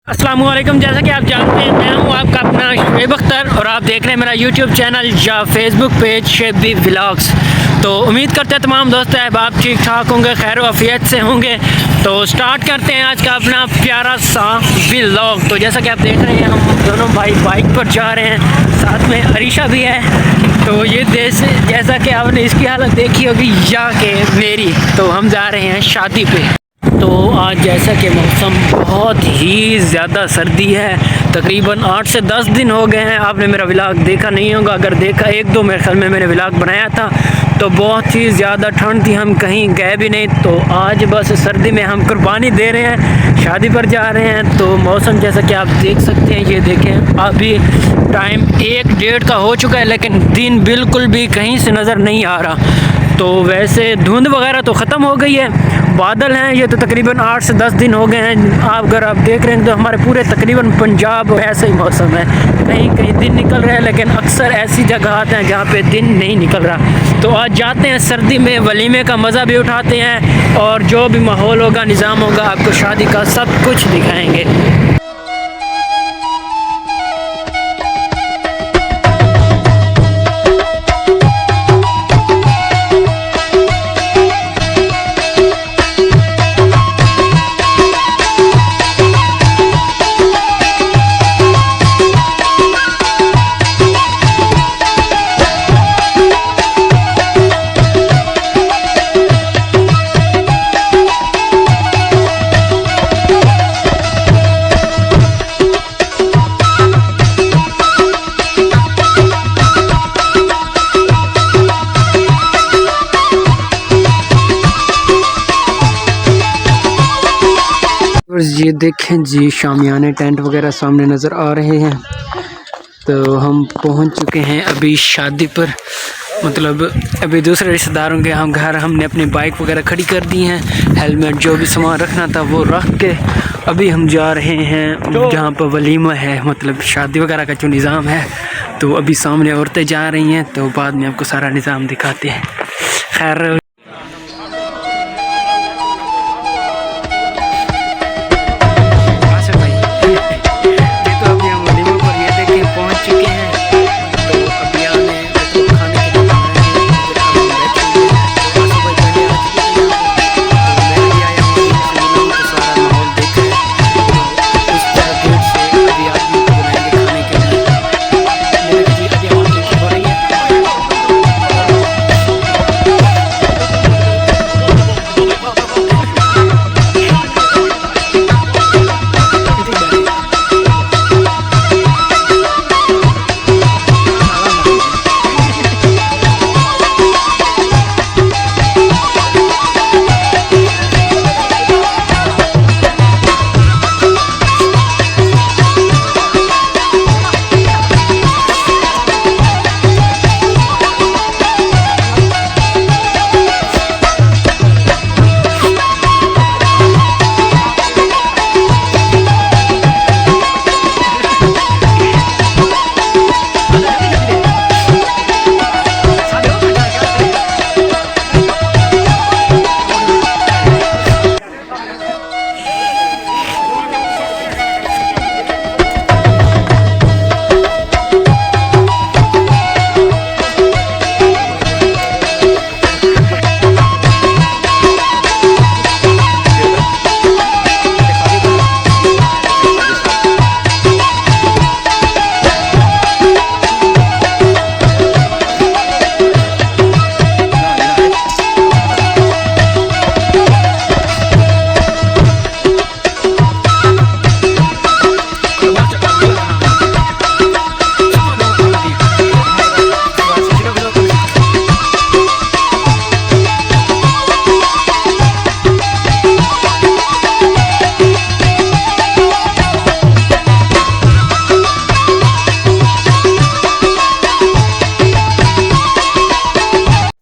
अस्सलाम वालेकुम। जैसा कि आप जानते हैं मैं हूं आपका अपना शुएब अख्तर और आप देख रहे हैं मेरा यूट्यूब चैनल या फेसबुक पेज शुएब व्लॉग्स। तो उम्मीद करते हैं तमाम दोस्त अहबाब ठीक ठाक होंगे, खैर आफियत से होंगे। तो स्टार्ट करते हैं आज का अपना प्यारा सा व्लॉग। तो जैसा कि आप देख रहे हैं हम दोनों भाई बाइक पर जा रहे हैं, साथ में अरीशा भी है। तो ये जैसा कि आपने इसकी हालत देखी होगी या कि मेरी, तो हम जा रहे हैं शादी पे। तो आज जैसा कि मौसम बहुत ही ज़्यादा सर्दी है, तकरीबन 8 से 10 दिन हो गए हैं। आपने मेरा व्लॉग देखा नहीं होगा, अगर देखा एक दो मेरे ख्याल में मैंने व्लॉग बनाया था तो बहुत ही ज़्यादा ठंड थी, हम कहीं गए भी नहीं। तो आज बस सर्दी में हम कुर्बानी दे रहे हैं, शादी पर जा रहे हैं। तो मौसम जैसा कि आप देख सकते हैं, ये देखें अभी टाइम 1-1:30 का हो चुका है, लेकिन दिन बिल्कुल भी कहीं से नज़र नहीं आ रहा। तो वैसे धुंध वगैरह तो ख़त्म हो गई है, बादल हैं। ये तो तकरीबन 8 से 10 दिन हो गए हैं। अगर आप देख रहे हैं तो हमारे पूरे तकरीबन पंजाब ऐसा ही मौसम है, कहीं कहीं दिन निकल रहा है, लेकिन अक्सर ऐसी जगह आते हैं जहाँ पे दिन नहीं निकल रहा। तो आज जाते हैं सर्दी में, वलीमे का मज़ा भी उठाते हैं और जो भी माहौल होगा, निज़ाम होगा, आपको शादी का सब कुछ दिखाएँगे। ये देखें जी, शामियाने टेंट वगैरह सामने नज़र आ रहे हैं। तो हम पहुंच चुके हैं अभी शादी पर, मतलब अभी दूसरे रिश्तेदारों के हम घर हमने अपनी बाइक वगैरह खड़ी कर दी हैं। हेलमेट जो भी सामान रखना था वो रख के अभी हम जा रहे हैं जहाँ पर वलीमा है, मतलब शादी वगैरह का जो निज़ाम है। तो अभी सामने औरतें जा रही हैं, तो बाद में आपको सारा निज़ाम दिखाते हैं। खैर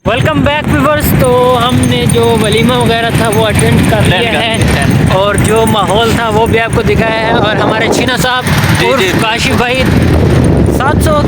वेलकम बैक व्यूअर्स। तो हमने जो वलीमा वगैरह था वो अटेंड कर लिया है और जो माहौल था वो भी आपको दिखाया है। और हमारे चीना साहब और काशिफ भाई 700